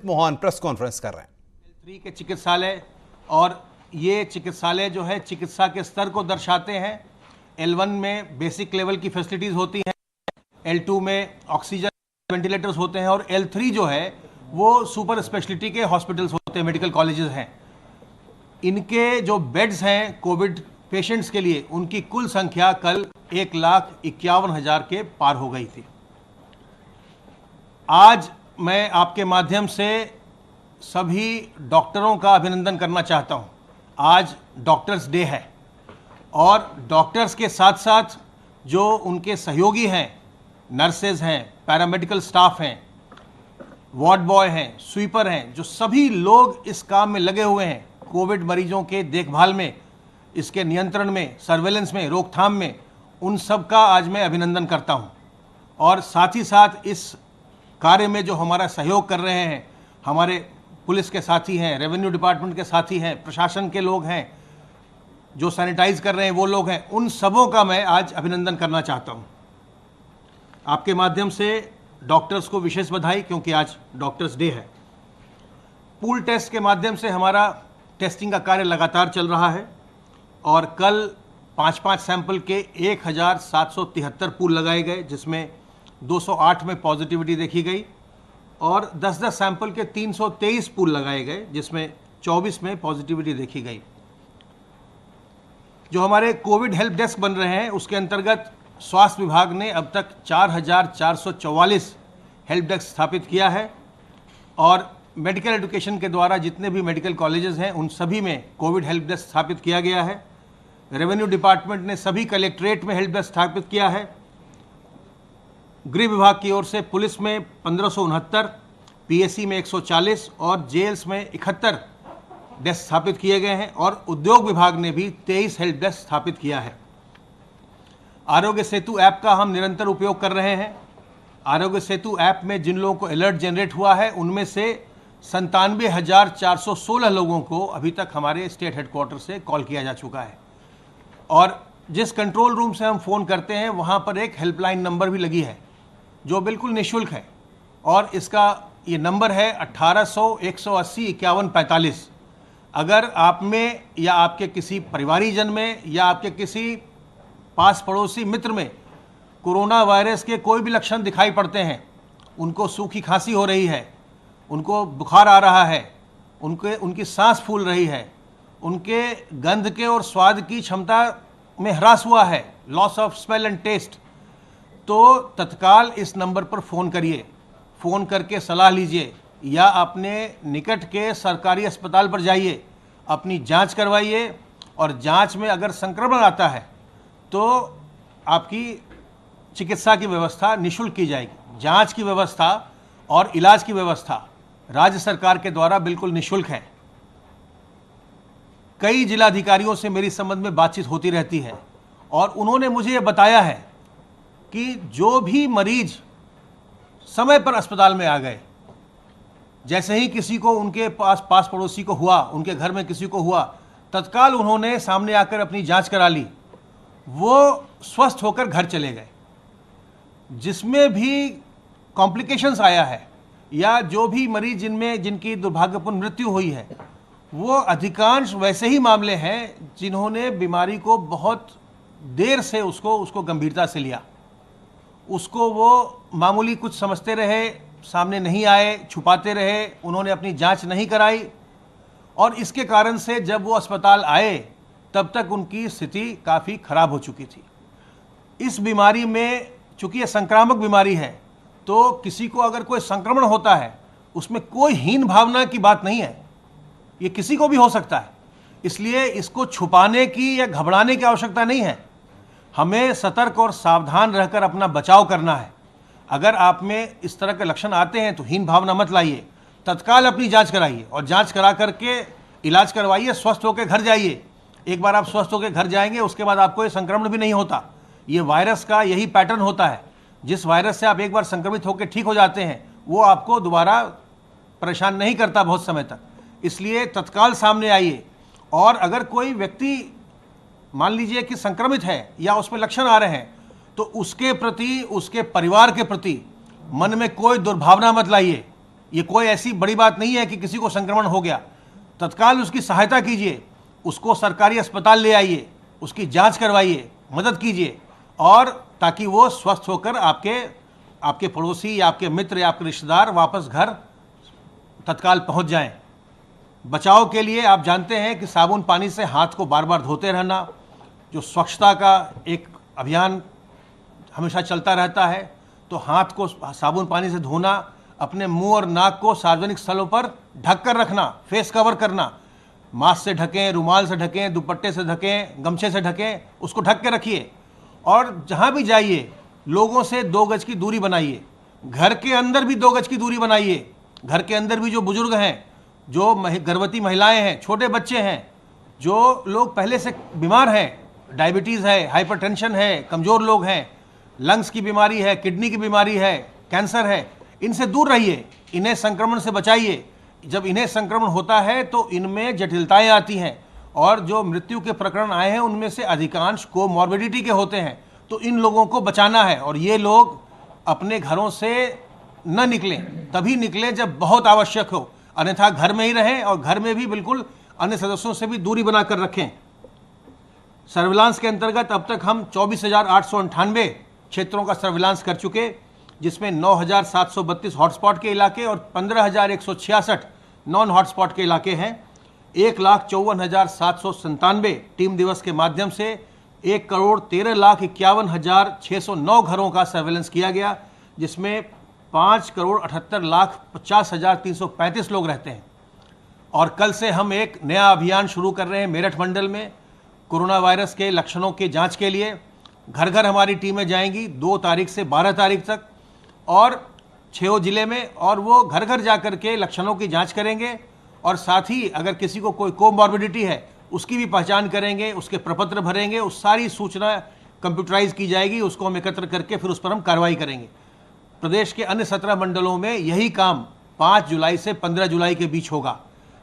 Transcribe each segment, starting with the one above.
Mohan press conference कर रहे हैं। L3 के चिकित्सालय और ये चिकित्सालय जो है चिकित्सा के स्तर को दर्शाते हैं। L1 में बेसिक लेवल की फैसिलिटीज होती हैं, L2 में ऑक्सीजन वेंटिलेटर्स होते हैं और L3 जो है वो सुपर स्पेशलिटी के हॉस्पिटल्स होते हैं, मेडिकल कॉलेजेस हैं। इनके जो बेड्स हैं कोविड पेशेंट्स के लिए, उनकी कुल संख्या कल 1,51,000 के पार हो गई थी। आज मैं आपके माध्यम से सभी डॉक्टरों का अभिनंदन करना चाहता हूं। आज डॉक्टर्स डे है और डॉक्टर्स के साथ साथ जो उनके सहयोगी हैं, नर्सेज हैं, पैरामेडिकल स्टाफ हैं, वार्ड बॉय हैं, स्वीपर हैं, जो सभी लोग इस काम में लगे हुए हैं कोविड मरीजों के देखभाल में, इसके नियंत्रण में, सर्वेलेंस में, रोकथाम में, उन सब का आज मैं अभिनंदन करता हूं। और साथ ही साथ इस कार्य में जो हमारा सहयोग कर रहे हैं, हमारे पुलिस के साथी हैं, रेवेन्यू डिपार्टमेंट के साथी हैं, प्रशासन के लोग हैं, जो सैनिटाइज कर रहे हैं वो लोग हैं, उन सबों का मैं आज अभिनंदन करना चाहता हूं। आपके माध्यम से डॉक्टर्स को विशेष बधाई, क्योंकि आज डॉक्टर्स डे है। पूल टेस्ट के माध्यम से हमारा टेस्टिंग का कार्य लगातार चल रहा है और कल 5-5 सैंपल के 1,773 पूल लगाए गए, जिसमें 208 में पॉजिटिविटी देखी गई और 10-10 सैंपल के 323 पूल लगाए गए, जिसमें 24 में पॉजिटिविटी देखी गई। जो हमारे कोविड हेल्प डेस्क बन रहे हैं, उसके अंतर्गत स्वास्थ्य विभाग ने अब तक 4,444 हेल्प डेस्क स्थापित किया है और मेडिकल एजुकेशन के द्वारा जितने भी मेडिकल कॉलेजेस हैं उन सभी में कोविड हेल्प डेस्क स्थापित किया गया है। रेवेन्यू डिपार्टमेंट ने सभी कलेक्ट्रेट में हेल्प डेस्क स्थापित किया है। गृह विभाग की ओर से पुलिस में 1569, पीएससी में 140 और जेल्स में 71 डेस्क स्थापित किए गए हैं और उद्योग विभाग ने भी 23 हेल्प डेस्क स्थापित किया है। आरोग्य सेतु ऐप का हम निरंतर उपयोग कर रहे हैं। आरोग्य सेतु ऐप में जिन लोगों को अलर्ट जनरेट हुआ है, उनमें से 97,416 लोगों को अभी तक हमारे स्टेट हेडक्वार्टर से कॉल किया जा चुका है और जिस कंट्रोल रूम से हम फ़ोन करते हैं वहाँ पर एक हेल्पलाइन नंबर भी लगी है जो बिल्कुल निःशुल्क है और इसका ये नंबर है 1800-180-5145। अगर आप में या आपके किसी परिवारीजन में या आपके किसी पास पड़ोसी मित्र में कोरोना वायरस के कोई भी लक्षण दिखाई पड़ते हैं, उनको सूखी खांसी हो रही है, उनको बुखार आ रहा है, उनकी सांस फूल रही है, उनके गंध के और स्वाद की क्षमता में ह्रास हुआ है, loss of smell and taste, तो तत्काल इस नंबर पर फ़ोन करिए। फ़ोन करके सलाह लीजिए या अपने निकट के सरकारी अस्पताल पर जाइए, अपनी जांच करवाइए और जांच में अगर संक्रमण आता है तो आपकी चिकित्सा की व्यवस्था निःशुल्क की जाएगी। जांच की व्यवस्था और इलाज की व्यवस्था राज्य सरकार के द्वारा बिल्कुल निःशुल्क है। कई जिलाधिकारियों से मेरी संबंध में बातचीत होती रहती है और उन्होंने मुझे ये बताया है कि जो भी मरीज समय पर अस्पताल में आ गए, जैसे ही किसी को उनके पास पड़ोसी को हुआ, उनके घर में किसी को हुआ, तत्काल उन्होंने सामने आकर अपनी जांच करा ली, वो स्वस्थ होकर घर चले गए। जिसमें भी कॉम्प्लिकेशंस आया है या जो भी मरीज जिनकी दुर्भाग्यपूर्ण मृत्यु हुई है, वो अधिकांश वैसे ही मामले हैं जिन्होंने बीमारी को बहुत देर से उसको गंभीरता से लिया, उसको वो मामूली कुछ समझते रहे, सामने नहीं आए, छुपाते रहे, उन्होंने अपनी जांच नहीं कराई और इसके कारण से जब वो अस्पताल आए तब तक उनकी स्थिति काफ़ी खराब हो चुकी थी। इस बीमारी में चूँकि ये संक्रामक बीमारी है तो किसी को अगर कोई संक्रमण होता है उसमें कोई हीन भावना की बात नहीं है, ये किसी को भी हो सकता है। इसलिए इसको छुपाने की या घबराने की आवश्यकता नहीं है। हमें सतर्क और सावधान रहकर अपना बचाव करना है। अगर आप में इस तरह के लक्षण आते हैं तो हीन भावना मत लाइए, तत्काल अपनी जांच कराइए और जांच करा करके इलाज करवाइए, स्वस्थ होकर घर जाइए। एक बार आप स्वस्थ होकर घर जाएंगे उसके बाद आपको ये संक्रमण भी नहीं होता। ये वायरस का यही पैटर्न होता है, जिस वायरस से आप एक बार संक्रमित होकर ठीक हो जाते हैं वो आपको दोबारा परेशान नहीं करता बहुत समय तक। इसलिए तत्काल सामने आइए और अगर कोई व्यक्ति मान लीजिए कि संक्रमित है या उसमें लक्षण आ रहे हैं तो उसके प्रति, उसके परिवार के प्रति मन में कोई दुर्भावना मत लाइए। ये कोई ऐसी बड़ी बात नहीं है कि किसी को संक्रमण हो गया, तत्काल उसकी सहायता कीजिए, उसको सरकारी अस्पताल ले आइए, उसकी जांच करवाइए, मदद कीजिए, और ताकि वो स्वस्थ होकर आपके पड़ोसी या आपके मित्र या आपके रिश्तेदार वापस घर तत्काल पहुंच जाएं। बचाव के लिए आप जानते हैं कि साबुन पानी से हाथ को बार बार धोते रहना, जो स्वच्छता का एक अभियान हमेशा चलता रहता है, तो हाथ को साबुन पानी से धोना, अपने मुंह और नाक को सार्वजनिक स्थलों पर ढक कर रखना, फेस कवर करना, मास्क से ढकें, रुमाल से ढकें, दुपट्टे से ढकें, गमछे से ढकें, उसको ढक के रखिए। और जहाँ भी जाइए लोगों से 2 गज की दूरी बनाइए। घर के अंदर भी 2 गज की दूरी बनाइए। घर के अंदर भी जो बुजुर्ग हैं, जो गर्भवती महिलाएं हैं, छोटे बच्चे हैं, जो लोग पहले से बीमार हैं, डायबिटीज़ है, हाइपरटेंशन है, कमज़ोर लोग हैं, लंग्स की बीमारी है, किडनी की बीमारी है, कैंसर है, इनसे दूर रहिए, इन्हें संक्रमण से बचाइए। जब इन्हें संक्रमण होता है तो इनमें जटिलताएं आती हैं, और जो मृत्यु के प्रकरण आए हैं उनमें से अधिकांश कोमॉर्बिडिटी के होते हैं। तो इन लोगों को बचाना है, और ये लोग अपने घरों से न निकलें, तभी निकलें जब बहुत आवश्यक हो, अन्यथा घर में ही रहें, और घर में भी बिल्कुल अन्य सदस्यों से भी दूरी बनाकर रखें। सर्विलांस के अंतर्गत अब तक हम 24,898 क्षेत्रों का सर्विलांस कर चुके, जिसमें 9,732 हॉटस्पॉट के इलाके और 15,166 नॉन हॉटस्पॉट के इलाके हैं। 1,54,797 टीम दिवस के माध्यम से 1,13,51,609 घरों का सर्वेलेंस किया गया, जिसमें 5,78,50,335 लोग रहते हैं। और कल से हम एक नया अभियान शुरू कर रहे हैं मेरठ मंडल में कोरोना वायरस के लक्षणों की जांच के लिए। घर घर हमारी टीमें जाएंगी 2 तारीख से 12 तारीख तक, और 6 जिले में, और वो घर घर जाकर के लक्षणों की जांच करेंगे, और साथ ही अगर किसी को कोई कोमॉर्बिडिटी है उसकी भी पहचान करेंगे, उसके प्रपत्र भरेंगे, उस सारी सूचना कंप्यूटराइज की जाएगी, उसको हम एकत्र करके फिर उस पर हम कार्रवाई करेंगे। प्रदेश के अन्य 17 मंडलों में यही काम 5 जुलाई से 15 जुलाई के बीच होगा।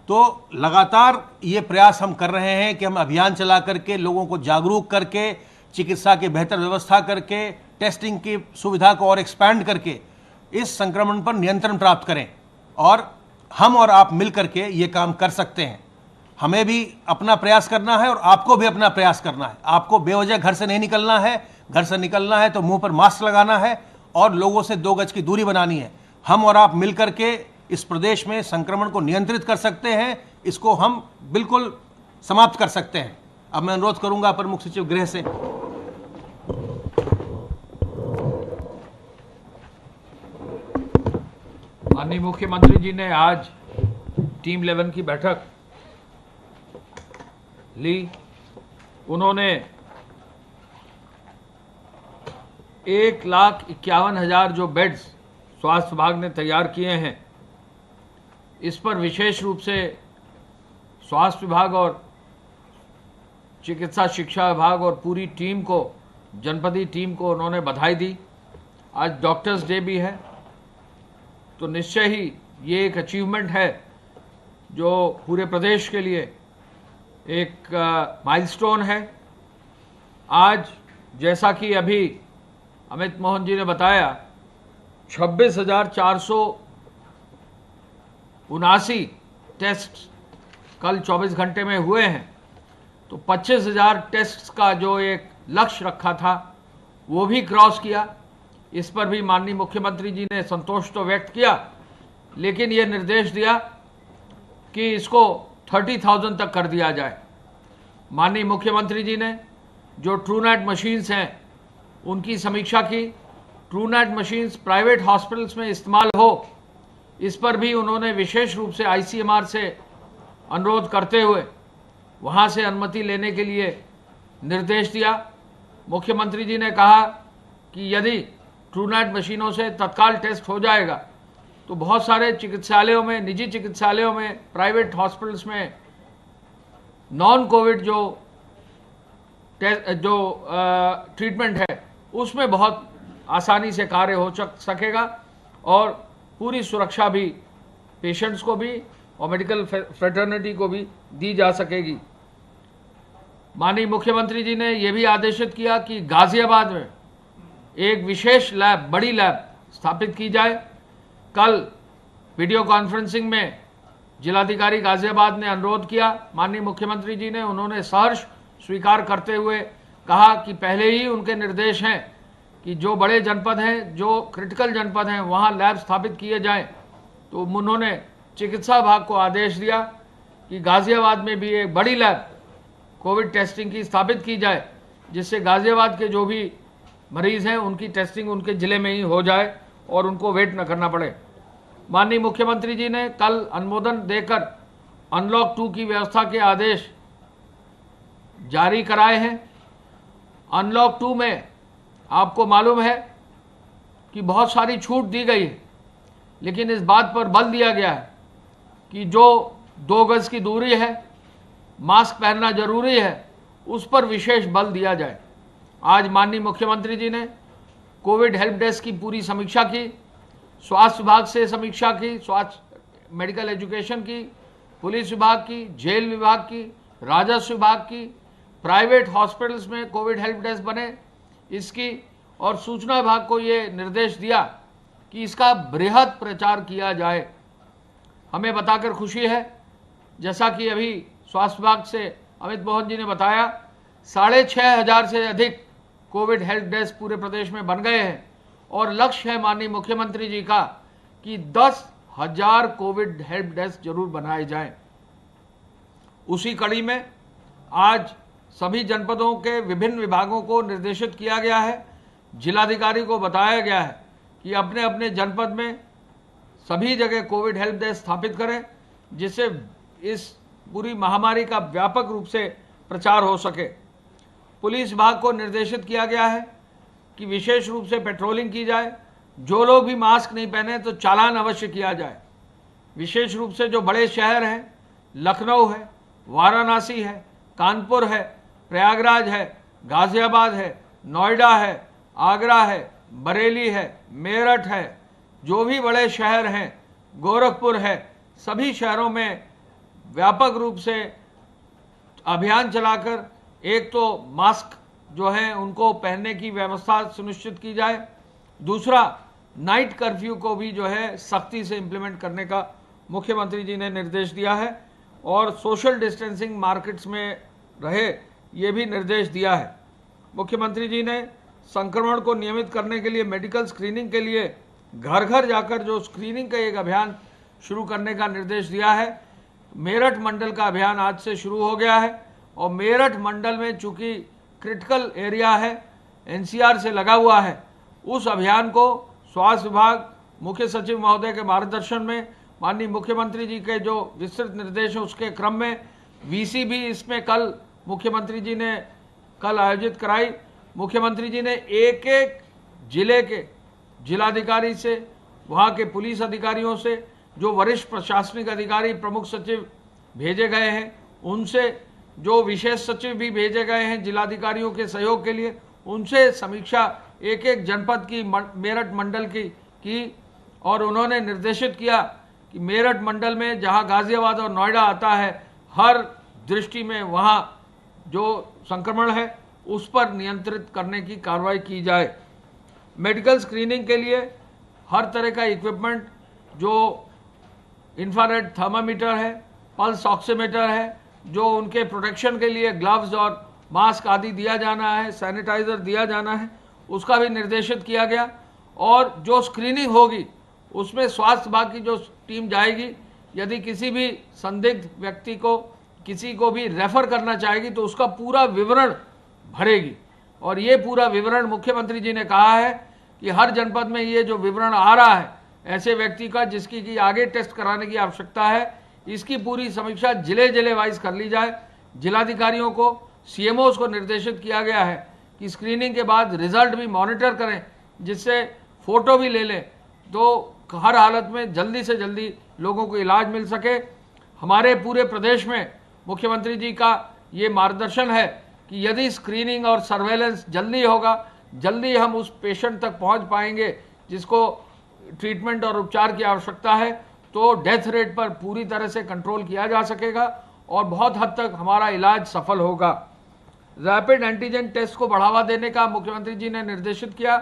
तो लगातार ये प्रयास हम कर रहे हैं कि हम अभियान चला करके लोगों को जागरूक करके, चिकित्सा की बेहतर व्यवस्था करके, टेस्टिंग की सुविधा को और एक्सपैंड करके इस संक्रमण पर नियंत्रण प्राप्त करें। और हम और आप मिल करके ये काम कर सकते हैं। हमें भी अपना प्रयास करना है और आपको भी अपना प्रयास करना है। आपको बेवजह घर से नहीं निकलना है, घर से निकलना है तो मुंह पर मास्क लगाना है और लोगों से 2 गज की दूरी बनानी है। हम और आप मिल करके इस प्रदेश में संक्रमण को नियंत्रित कर सकते हैं, इसको हम बिल्कुल समाप्त कर सकते हैं। अब मैं अनुरोध करूंगा अपर मुख्य सचिव गृह से। माननीय मुख्यमंत्री जी ने आज टीम 11 की बैठक ली। उन्होंने 1,51,000 जो बेड्स स्वास्थ्य विभाग ने तैयार किए हैं, इस पर विशेष रूप से स्वास्थ्य विभाग और चिकित्सा शिक्षा विभाग और पूरी टीम को, जनपदीय टीम को उन्होंने बधाई दी। आज डॉक्टर्स डे भी है, तो निश्चय ही ये एक अचीवमेंट है जो पूरे प्रदेश के लिए एक माइलस्टोन है। आज जैसा कि अभी अमित मोहन जी ने बताया, 26,479 टेस्ट कल 24 घंटे में हुए हैं। तो 25,000 टेस्ट का जो एक लक्ष्य रखा था वो भी क्रॉस किया। इस पर भी माननीय मुख्यमंत्री जी ने संतोष तो व्यक्त किया, लेकिन ये निर्देश दिया कि इसको 30,000 तक कर दिया जाए। माननीय मुख्यमंत्री जी ने जो ट्रूनेट मशीन्स हैं उनकी समीक्षा की। ट्रूनेट मशीन्स प्राइवेट हॉस्पिटल्स में इस्तेमाल हो, इस पर भी उन्होंने विशेष रूप से ICMR से अनुरोध करते हुए वहाँ से अनुमति लेने के लिए निर्देश दिया। मुख्यमंत्री जी ने कहा कि यदि ट्रूनेट मशीनों से तत्काल टेस्ट हो जाएगा तो बहुत सारे चिकित्सालयों में, निजी चिकित्सालयों में, प्राइवेट हॉस्पिटल्स में नॉन कोविड जो ट्रीटमेंट है उसमें बहुत आसानी से कार्य हो सकेगा और पूरी सुरक्षा भी पेशेंट्स को भी और मेडिकल फ्रेटर्निटी को भी दी जा सकेगी। माननीय मुख्यमंत्री जी ने यह भी आदेशित किया कि गाजियाबाद में एक विशेष लैब, बड़ी लैब स्थापित की जाए। कल वीडियो कॉन्फ्रेंसिंग में जिलाधिकारी गाजियाबाद ने अनुरोध किया माननीय मुख्यमंत्री जी ने, उन्होंने सहर्ष स्वीकार करते हुए कहा कि पहले ही उनके निर्देश हैं कि जो बड़े जनपद हैं, जो क्रिटिकल जनपद हैं, वहाँ लैब स्थापित किए जाएं। तो उन्होंने चिकित्सा विभाग को आदेश दिया कि गाजियाबाद में भी एक बड़ी लैब कोविड टेस्टिंग की स्थापित की जाए, जिससे गाजियाबाद के जो भी मरीज़ हैं उनकी टेस्टिंग उनके ज़िले में ही हो जाए और उनको वेट न करना पड़े। माननीय मुख्यमंत्री जी ने कल अनुमोदन देकर अनलॉक 2 की व्यवस्था के आदेश जारी कराए हैं। अनलॉक 2 में आपको मालूम है कि बहुत सारी छूट दी गई है, लेकिन इस बात पर बल दिया गया है कि जो 2 गज की दूरी है, मास्क पहनना जरूरी है, उस पर विशेष बल दिया जाए। आज माननीय मुख्यमंत्री जी ने कोविड हेल्प डेस्क की पूरी समीक्षा की, स्वास्थ्य विभाग से समीक्षा की, स्वास्थ्य मेडिकल एजुकेशन की, पुलिस विभाग की, जेल विभाग की, राजस्व विभाग की, प्राइवेट हॉस्पिटल्स में कोविड हेल्प डेस्क बने इसकी, और सूचना विभाग को ये निर्देश दिया कि इसका बृहद प्रचार किया जाए। हमें बताकर खुशी है, जैसा कि अभी स्वास्थ्य विभाग से अमित मोहन जी ने बताया, 6,500 से अधिक कोविड हेल्प डेस्क पूरे प्रदेश में बन गए हैं और लक्ष्य है माननीय मुख्यमंत्री जी का कि 10,000 कोविड हेल्प डेस्क जरूर बनाए जाएं। उसी कड़ी में आज सभी जनपदों के विभिन्न विभागों को निर्देशित किया गया है, जिलाधिकारी को बताया गया है कि अपने अपने जनपद में सभी जगह कोविड हेल्प डेस्क स्थापित करें, जिससे इस पूरी महामारी का व्यापक रूप से प्रचार हो सके। पुलिस विभाग को निर्देशित किया गया है कि विशेष रूप से पेट्रोलिंग की जाए, जो लोग भी मास्क नहीं पहने तो चालान अवश्य किया जाए। विशेष रूप से जो बड़े शहर हैं, लखनऊ है, वाराणसी है, कानपुर है, प्रयागराज है, गाजियाबाद है, नोएडा है, आगरा है, बरेली है, मेरठ है, जो भी बड़े शहर हैं, गोरखपुर है, सभी शहरों में व्यापक रूप से अभियान चलाकर एक तो मास्क जो है उनको पहनने की व्यवस्था सुनिश्चित की जाए, दूसरा नाइट कर्फ्यू को भी जो है सख्ती से इम्प्लीमेंट करने का मुख्यमंत्री जी ने निर्देश दिया है और सोशल डिस्टेंसिंग मार्केट्स में रहे ये भी निर्देश दिया है। मुख्यमंत्री जी ने संक्रमण को नियमित करने के लिए मेडिकल स्क्रीनिंग के लिए घर घर जाकर जो स्क्रीनिंग का एक अभियान शुरू करने का निर्देश दिया है। मेरठ मंडल का अभियान आज से शुरू हो गया है और मेरठ मंडल में चूंकि क्रिटिकल एरिया है, एनसीआर से लगा हुआ है, उस अभियान को स्वास्थ्य विभाग मुख्य सचिव महोदय के मार्गदर्शन में माननीय मुख्यमंत्री जी के जो विस्तृत निर्देश हैं उसके क्रम में वीसी भी इसमें कल मुख्यमंत्री जी ने कल आयोजित कराई। मुख्यमंत्री जी ने एक एक जिले के जिलाधिकारी से, वहाँ के पुलिस अधिकारियों से, जो वरिष्ठ प्रशासनिक अधिकारी प्रमुख सचिव भेजे गए हैं उनसे, जो विशेष सचिव भी भेजे गए हैं जिलाधिकारियों के सहयोग के लिए, उनसे समीक्षा एक एक जनपद की मेरठ मंडल की और उन्होंने निर्देशित किया कि मेरठ मंडल में जहां गाजियाबाद और नोएडा आता है, हर दृष्टि में वहां जो संक्रमण है उस पर नियंत्रित करने की कार्रवाई की जाए। मेडिकल स्क्रीनिंग के लिए हर तरह का इक्विपमेंट, जो इंफ्रारेड थर्मामीटर है, पल्स ऑक्सीमीटर है, जो उनके प्रोटेक्शन के लिए ग्लव्स और मास्क आदि दिया जाना है, सैनिटाइजर दिया जाना है, उसका भी निर्देशित किया गया। और जो स्क्रीनिंग होगी उसमें स्वास्थ्य विभाग की जो टीम जाएगी, यदि किसी भी संदिग्ध व्यक्ति को किसी को भी रेफर करना चाहेगी तो उसका पूरा विवरण भरेगी और ये पूरा विवरण मुख्यमंत्री जी ने कहा है कि हर जनपद में ये जो विवरण आ रहा है ऐसे व्यक्ति का जिसकी कि आगे टेस्ट कराने की आवश्यकता है, इसकी पूरी समीक्षा जिले जिले वाइज कर ली जाए। जिलाधिकारियों को, सीएमओस को निर्देशित किया गया है कि स्क्रीनिंग के बाद रिजल्ट भी मॉनिटर करें, जिससे फोटो भी ले लें तो हर हालत में जल्दी से जल्दी लोगों को इलाज मिल सके। हमारे पूरे प्रदेश में मुख्यमंत्री जी का ये मार्गदर्शन है कि यदि स्क्रीनिंग और सर्वेलेंस जल्दी होगा, जल्दी हम उस पेशेंट तक पहुंच पाएंगे जिसको ट्रीटमेंट और उपचार की आवश्यकता है, तो डेथ रेट पर पूरी तरह से कंट्रोल किया जा सकेगा और बहुत हद तक हमारा इलाज सफल होगा। रैपिड एंटीजन टेस्ट को बढ़ावा देने का मुख्यमंत्री जी ने निर्देशित किया।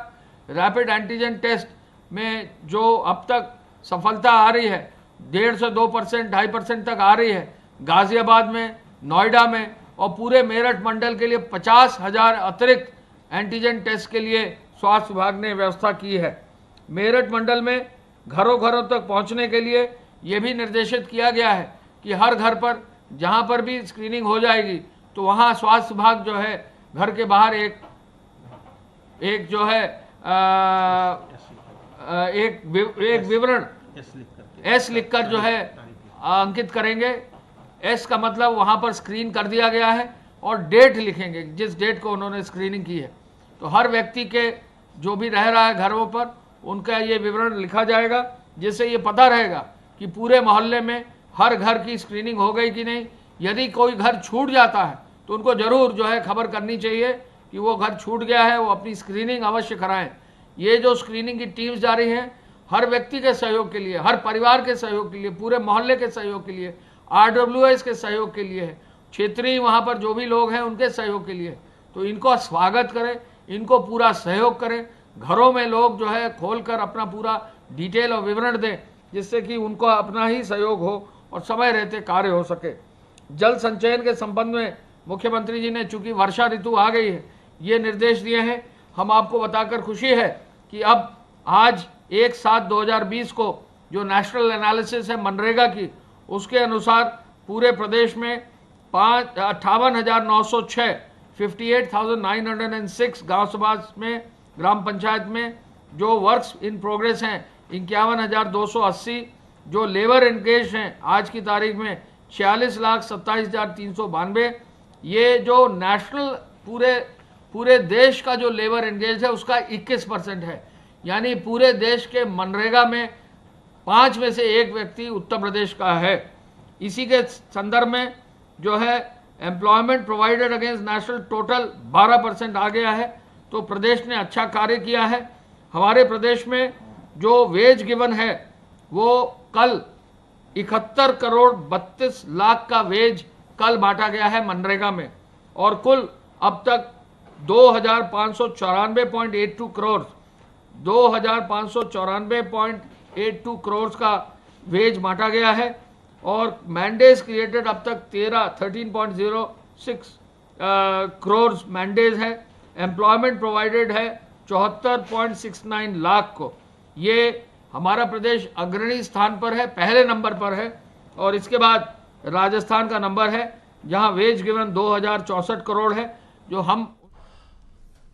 रैपिड एंटीजन टेस्ट में जो अब तक सफलता आ रही है, 1.5 से 2%, 2.5% तक आ रही है। गाजियाबाद में, नोएडा में और पूरे मेरठ मंडल के लिए 50,000 अतिरिक्त एंटीजन टेस्ट के लिए स्वास्थ्य विभाग ने व्यवस्था की है। मेरठ मंडल में घरों घरों तक पहुंचने के लिए ये भी निर्देशित किया गया है कि हर घर पर जहां पर भी स्क्रीनिंग हो जाएगी तो वहां स्वास्थ्य विभाग जो है घर के बाहर एक जो है एक विवरण एस लिखकर जो है अंकित करेंगे। एस का मतलब वहां पर स्क्रीन कर दिया गया है और डेट लिखेंगे जिस डेट को उन्होंने स्क्रीनिंग की है। तो हर व्यक्ति के जो भी रह रहा है घरों पर उनका ये विवरण लिखा जाएगा, जिससे ये पता रहेगा कि पूरे मोहल्ले में हर घर की स्क्रीनिंग हो गई कि नहीं। यदि कोई घर छूट जाता है तो उनको जरूर जो है खबर करनी चाहिए कि वो घर छूट गया है, वो अपनी स्क्रीनिंग अवश्य कराएं। ये जो स्क्रीनिंग की टीम्स जा रही हैं, हर व्यक्ति के सहयोग के लिए, हर परिवार के सहयोग के लिए, पूरे मोहल्ले के सहयोग के लिए, RWS के सहयोग के लिए है, क्षेत्रीय वहाँ पर जो भी लोग हैं उनके सहयोग के लिए। तो इनको स्वागत करें, इनको पूरा सहयोग करें। घरों में लोग जो है खोलकर अपना पूरा डिटेल और विवरण दें, जिससे कि उनको अपना ही सहयोग हो और समय रहते कार्य हो सके। जल संचयन के संबंध में मुख्यमंत्री जी ने, चूंकि वर्षा ऋतु आ गई है, ये निर्देश दिए हैं। हम आपको बताकर खुशी है कि अब आज 1/7/2020 को जो नेशनल एनालिसिस है मनरेगा की, उसके अनुसार पूरे प्रदेश में 58,906 58,906 गाँव समाज में, ग्राम पंचायत में जो वर्क्स इन प्रोग्रेस हैं 51,280, जो लेबर एंगेज हैं आज की तारीख में 46,27,392। ये जो नेशनल पूरे देश का जो लेबर एंगेज है उसका 21% है। यानी पूरे देश के मनरेगा में 5 में से 1 व्यक्ति उत्तर प्रदेश का है। इसी के संदर्भ में जो है employment provided against national total 12% आ गया है। तो प्रदेश ने अच्छा कार्य किया है। हमारे प्रदेश में जो वेज गिवन है वो कल 71 करोड़ 32 लाख का वेज कल बांटा गया है मनरेगा में, और कुल अब तक 2,594.82 करोड़ 2,594.82 करोड़ का वेज बांटा गया है। और मैंडेज क्रिएटेड अब तक 13.06 करोड़ मैंडेज है। एम्प्लॉयमेंट प्रोवाइडेड है 74.69 लाख को। ये हमारा प्रदेश अग्रणी स्थान पर है, पहले नंबर पर है। और इसके बाद राजस्थान का नंबर है जहां वेज गिवन 2,064 करोड़ है, जो हम।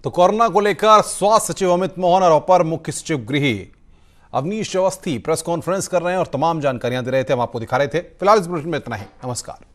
तो कोरोना को लेकर स्वास्थ्य सचिव अमित मोहन और अपर मुख्य सचिव गृह अवनीश अवस्थी प्रेस कॉन्फ्रेंस कर रहे हैं और तमाम जानकारियां दे रहे थे, हम आपको दिखा रहे थे। फिलहाल इस बुलेटिन में इतना ही। नमस्कार।